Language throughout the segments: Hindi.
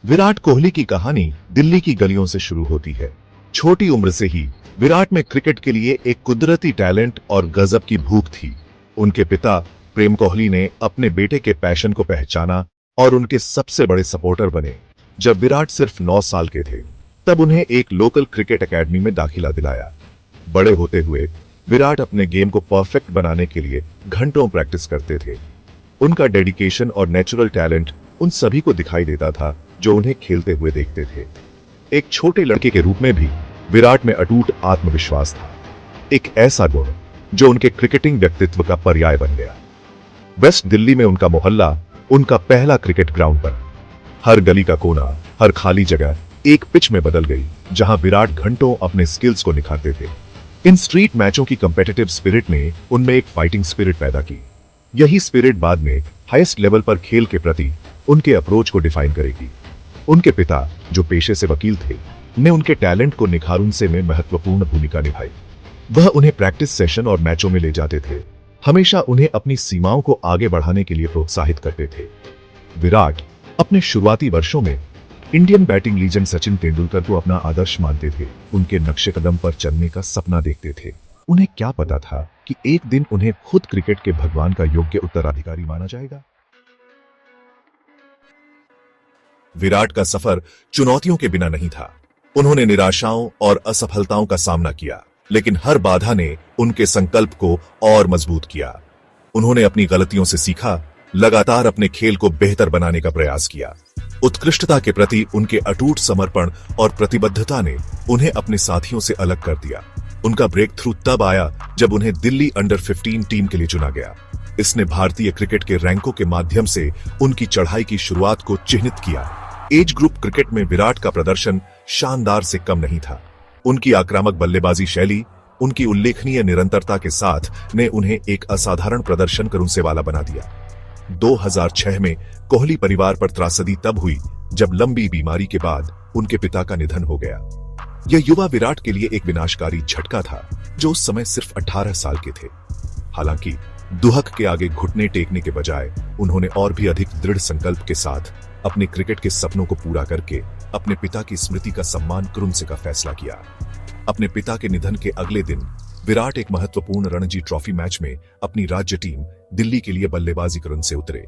विराट कोहली की कहानी दिल्ली की गलियों से शुरू होती है। छोटी उम्र से ही विराट में क्रिकेट के लिए एक कुदरती टैलेंट और गजब की भूख थी। उनके पिता प्रेम कोहली ने अपने बेटे के पैशन को पहचाना और उनके सबसे बड़े सपोर्टर बने। जब विराट सिर्फ 9 साल के थे, तब उन्हें एक लोकल क्रिकेट एकेडमी में दाखिला दिलाया। बड़े होते हुए विराट अपने गेम को परफेक्ट बनाने के लिए घंटों प्रैक्टिस करते थे। उनका डेडिकेशन और नेचुरल टैलेंट उन सभी को दिखाई देता था जो उन्हें खेलते हुए देखते थे। एक छोटे लड़के के रूप में भी विराट में अटूट आत्मविश्वास था, एक ऐसा गुण जो उनके क्रिकेटिंग व्यक्तित्व का पर्याय बन गया। वेस्ट दिल्ली में उनका मोहल्ला उनका पहला क्रिकेट ग्राउंड बना। हर गली का कोना, हर खाली जगह एक पिच में बदल गई, जहां विराट घंटों अपने स्किल्स को निखारते थे। इन स्ट्रीट मैचों की कंपेटिटिव स्पिरिट ने उनमें एक फाइटिंग स्पिरिट पैदा की। यही स्पिरिट बाद में हाईएस्ट लेवल पर खेल के प्रति उनके अप्रोच को डिफाइन करेगी। उनके पिता, जो पेशे से वकील थे, ने उनके टैलेंट को निखारने में महत्वपूर्ण भूमिका निभाई। वह उन्हें प्रैक्टिस सेशन और मैचों में ले जाते थे, हमेशा उन्हें अपनी सीमाओं को आगे बढ़ाने के लिए प्रोत्साहित करते थे। विराट अपने शुरुआती वर्षों में Indian batting legend Sachin Tendulkar को अपना आदर्श मानते थे। उनके नक्शे कदम पर चलने का सपना देखते थे। उन्हें क्या पता था कि एक दिन उन्हें खुद क्रिकेट के भगवान का योग्य उत्तराधिकारी माना जाएगा। विराट का सफर चुनौतियों के बिना नहीं था। उन्होंने निराशाओं और असफलताओं का सामना किया, लेकिन हर बाधा ने उनके संकल्प को और मजबूत किया। उन्होंने अपनी गलतियों से सीखा, लगातार अपने खेल को बेहतर बनाने का प्रयास किया। उत्कृष्टता के प्रति उनके अटूट समर्पण और प्रतिबद्धता ने उन्हें अपने साथियों से अलग कर दिया। उनका ब्रेक थ्रू तब आया जब उन्हें दिल्ली अंडर 15 टीम के लिए चुना गया। इसने भारतीय क्रिकेट के रैंकों के माध्यम से उनकी चढ़ाई की शुरुआत को चिह्नित किया। एज ग्रुप क्रिकेट में विराट का प्रदर्शन शानदार से कम नहीं था। उनकी आक्रामक बल्लेबाजी शैली, उनकी उल्लेखनीय निरंतरता के साथ ने उन्हें एक असाधारण प्रदर्शन करुण वाला बना दिया। 2006 में कोहली परिवार पर त्रासदी तब हुई जब लंबी बीमारी के बाद उनके पिता का निधन हो गया। यह युवा विराट के लिए एक विनाशकारी झटका था, जो उस समय सिर्फ 18 साल के थे। हालांकि दुहक के आगे घुटने टेकने के बजाय उन्होंने और भी अधिक दृढ़ संकल्प के साथ अपने क्रिकेट के सपनों को पूरा करके अपने पिता की स्मृति का सम्मान करुण का फैसला किया। अपने पिता के निधन के अगले दिन विराट एक महत्वपूर्ण रणजी ट्रॉफी मैच में अपनी राज्य टीम दिल्ली के लिए बल्लेबाजी करुण से उतरे।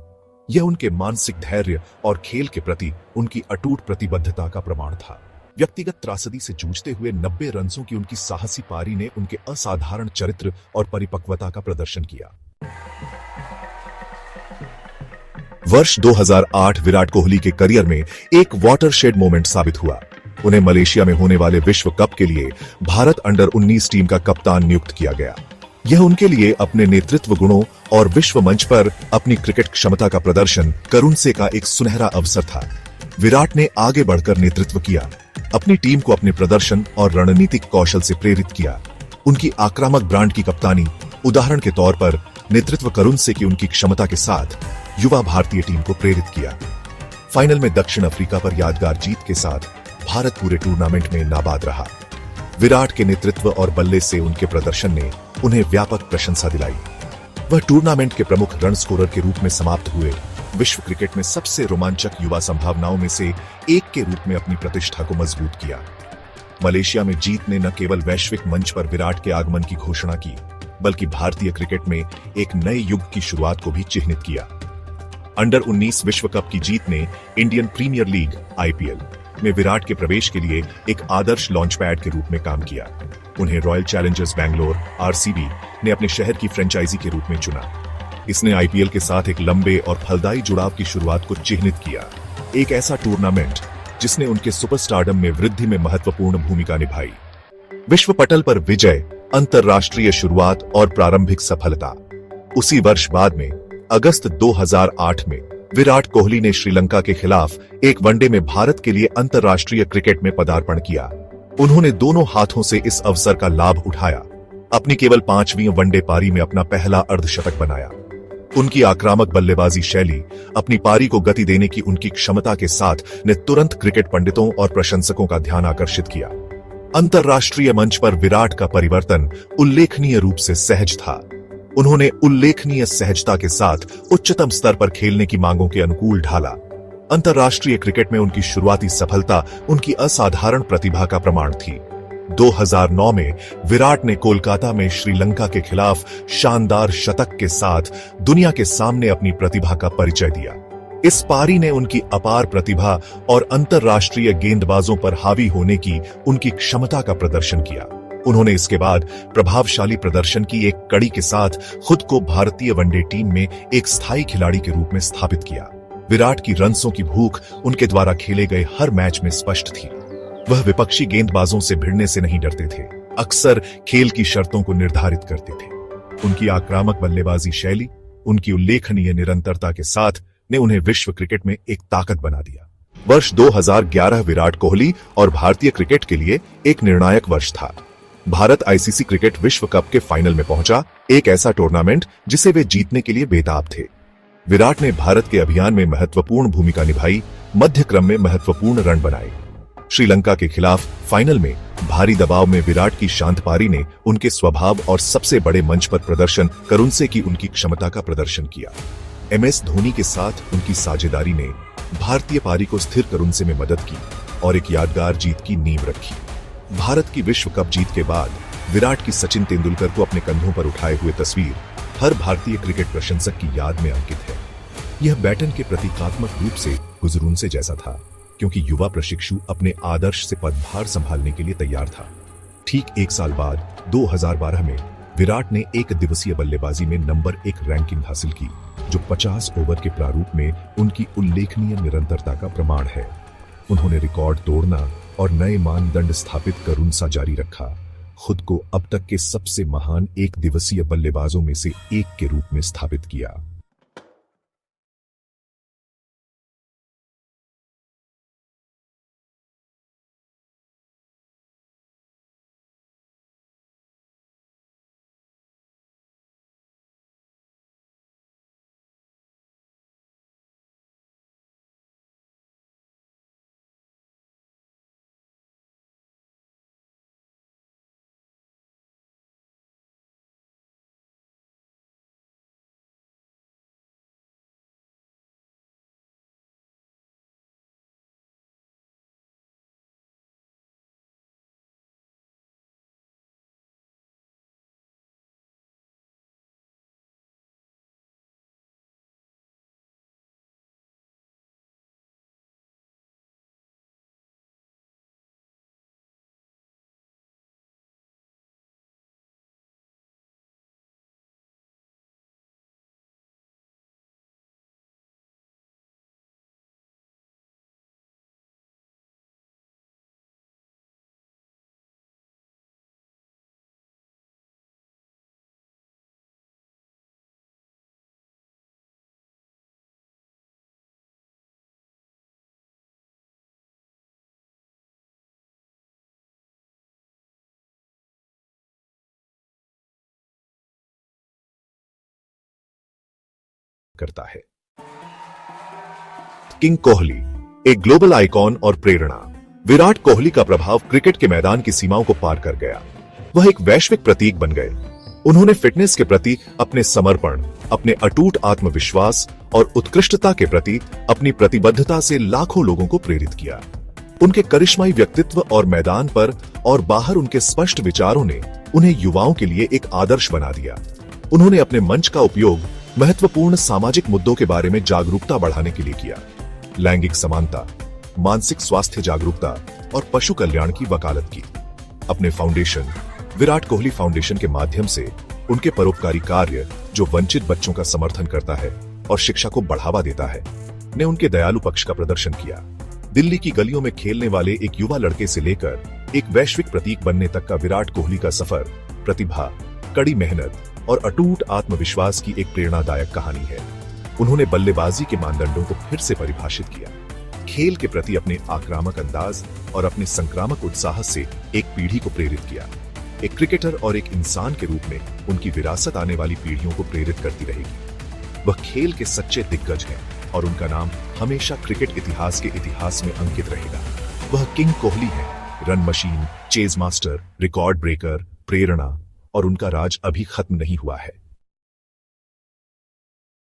यह उनके मानसिक धैर्य और खेल के प्रति उनकी अटूट प्रतिबद्धता का प्रमाण था। व्यक्तिगत त्रासदी से जूझते हुए 90 रनों की उनकी साहसी पारी ने उनके असाधारण चरित्र और परिपक्वता का प्रदर्शन किया। वर्ष 2008 विराट कोहली के करियर में एक वाटरशेड मोमेंट साबित हुआ। उन्हें मलेशिया में होने वाले विश्व कप के लिए भारत अंडर 19 टीम का कप्तान नियुक्त किया गया। यह उनके लिए अपने नेतृत्व गुणों और विश्व मंच पर अपनी क्रिकेट क्षमता का प्रदर्शन करुण का एक सुनहरा अवसर था। विराट ने आगे बढ़कर नेतृत्व किया, अपनी टीम को अपने प्रदर्शन और रणनीतिक कौशल से प्रेरित किया। उनकी आक्रामक ब्रांड की कप्तानी, उदाहरण के तौर पर नेतृत्व करुण की उनकी क्षमता के साथ युवा भारतीय टीम को प्रेरित किया। फाइनल में दक्षिण अफ्रीका पर यादगार जीत के साथ भारत पूरे टूर्नामेंट में नाबाद रहा। विराट के नेतृत्व और बल्ले से उनके प्रदर्शन ने उन्हें व्यापक प्रशंसा दिलाई। वह टूर्नामेंट के प्रमुख रन स्कोरर के रूप में समाप्त हुए। विश्व क्रिकेट में सबसे रोमांचक युवा संभावनाओं में से एक के रूप में अपनी प्रतिष्ठा को मजबूत किया। मलेशिया में जीत ने न केवल वैश्विक मंच पर विराट के आगमन की घोषणा की, बल्कि भारतीय क्रिकेट में एक नए युग की शुरुआत को भी चिह्नित किया। अंडर 19 विश्व कप की जीत ने इंडियन प्रीमियर लीग (IPL) में विराट के प्रवेश के लिए एक आदर्श लॉन्च पैड के रूप में काम किया। उन्हें रॉयल चैलेंजर्स बैंगलोर (RCB) ने अपने शहर की फ्रेंचाइजी के रूप में चुना। इसने IPL के साथ एक लंबे और फलदायी जुड़ाव की शुरुआत को चिह्नित किया। एक ऐसा टूर्नामेंट जिसने उनके सुपरस्टारडम में वृद्धि में महत्वपूर्ण भूमिका निभाई। विश्व पटल पर विजय, अंतरराष्ट्रीय शुरुआत और प्रारंभिक सफलता। उसी वर्ष बाद में अगस्त 2008 में विराट कोहली ने श्रीलंका के खिलाफ एक वनडे में भारत के लिए अंतरराष्ट्रीय क्रिकेट में पदार्पण किया। उन्होंने दोनों हाथों से इस अवसर का लाभ उठाया। अपनी केवल 5वीं वनडे पारी में अपना पहला अर्धशतक बनाया। उनकी आक्रामक बल्लेबाजी शैली, अपनी पारी को गति देने की उनकी क्षमता के साथ ने तुरंत क्रिकेट पंडितों और प्रशंसकों का ध्यान आकर्षित किया। अंतरराष्ट्रीय मंच पर विराट का परिवर्तन उल्लेखनीय रूप से सहज था। उन्होंने उल्लेखनीय सहजता के साथ उच्चतम स्तर पर खेलने की मांगों के अनुकूल ढाला। अंतर्राष्ट्रीय क्रिकेट में उनकी शुरुआती सफलता उनकी असाधारण प्रतिभा का प्रमाण थी। 2009 में विराट ने कोलकाता में श्रीलंका के खिलाफ शानदार शतक के साथ दुनिया के सामने अपनी प्रतिभा का परिचय दिया। इस पारी ने उनकी अपार प्रतिभा और अंतर्राष्ट्रीय गेंदबाजों पर हावी होने की उनकी क्षमता का प्रदर्शन किया। उन्होंने इसके बाद प्रभावशाली प्रदर्शन की एक कड़ी के साथ खुद को भारतीय वनडे टीम में एक स्थायी खिलाड़ी के रूप में स्थापित किया। विराट की रन्सों की भूख उनके द्वारा खेले गए हर मैच में स्पष्ट थी। वह विपक्षी गेंदबाजों से भिड़ने से नहीं डरते थे, अक्सर खेल की शर्तों को निर्धारित करते थे। उनकी आक्रामक बल्लेबाजी शैली, उनकी उल्लेखनीय निरंतरता के साथ ने उन्हें विश्व क्रिकेट में एक ताकत बना दिया। वर्ष 2011 विराट कोहली और भारतीय क्रिकेट के लिए एक निर्णायक वर्ष था। भारत आईसीसी क्रिकेट विश्व कप के फाइनल में पहुंचा, एक ऐसा टूर्नामेंट जिसे वे जीतने के लिए बेताब थे। विराट ने भारत के अभियान में महत्वपूर्ण भूमिका निभाई, मध्य क्रम में महत्वपूर्ण रन बनाए। श्रीलंका के खिलाफ फाइनल में भारी दबाव में विराट की शांत पारी ने उनके स्वभाव और सबसे बड़े मंच पर प्रदर्शन करुणसे की उनकी क्षमता का प्रदर्शन किया। MS धोनी के साथ उनकी साझेदारी ने भारतीय पारी को स्थिर करुणसे में मदद की और एक यादगार जीत की नींव रखी। भारत की विश्व कप जीत के बाद विराट की सचिन तेंदुलकर को अपने कंधों पर उठाए हुए तस्वीर हर भारतीय क्रिकेट प्रशंसक की याद में अंकित है। यह बैटन के प्रतीकात्मक रूप से गुजरूनसे जैसा था, क्योंकि युवा प्रशिक्षु अपने आदर्श से पदभार संभालने के लिए तैयार था। ठीक एक साल बाद 2012 में विराट ने एक दिवसीय बल्लेबाजी में नंबर 1 रैंकिंग हासिल की, जो 50 ओवर के प्रारूप में उनकी उल्लेखनीय निरंतरता का प्रमाण है। उन्होंने रिकॉर्ड तोड़ना और नए मानदंड स्थापित कर उनसा जारी रखा, खुद को अब तक के सबसे महान एक दिवसीय बल्लेबाजों में से एक के रूप में स्थापित किया। करता है। किंग कोहली, एक ग्लोबल आइकॉन और प्रेरणा। विराट कोहली का प्रभाव क्रिकेट के मैदान की सीमाओं को पार कर गया। वह एक वैश्विक प्रतीक बन गए। उन्होंने फिटनेस के प्रति अपने समर्पण, अपने अटूट आत्मविश्वास और उत्कृष्टता के प्रति अपनी प्रतिबद्धता से लाखों लोगों को प्रेरित किया। उनके करिश्माई व्यक्तित्व और मैदान पर और बाहर उनके स्पष्ट विचारों ने उन्हें युवाओं के लिए एक आदर्श बना दिया। उन्होंने अपने मंच का उपयोग महत्वपूर्ण सामाजिक मुद्दों के बारे में जागरूकता बढ़ाने के लिए किया। लैंगिक समानता, मानसिक स्वास्थ्य जागरूकता और पशु कल्याण की वकालत की। अपने फाउंडेशन, विराट कोहली फाउंडेशन के माध्यम से उनके परोपकारी कार्य, जो वंचित बच्चों का समर्थन करता है और शिक्षा को बढ़ावा देता है, ने उनके दयालु पक्ष का प्रदर्शन किया। दिल्ली की गलियों में खेलने वाले एक युवा लड़के से लेकर एक वैश्विक प्रतीक बनने तक का विराट कोहली का सफर प्रतिभा, कड़ी मेहनत और अटूट आत्मविश्वास की एक प्रेरणादायक कहानी है। उन्होंने बल्लेबाजी के मानदंडों को फिर से परिभाषित किया, खेल के प्रति अपने आक्रामक अंदाज और अपने संक्रामक उत्साह से एक पीढ़ी को प्रेरित किया। एक क्रिकेटर और एक इंसान के रूप में उनकी विरासत आने वाली पीढ़ियों को प्रेरित करती रहेगी। वह खेल के सच्चे दिग्गज हैं और उनका नाम हमेशा क्रिकेट इतिहास के इतिहास में अंकित रहेगा। वह किंग कोहली है, run machine, chase master, record breaker, प्रेरणा, और उनका राज अभी खत्म नहीं हुआ है।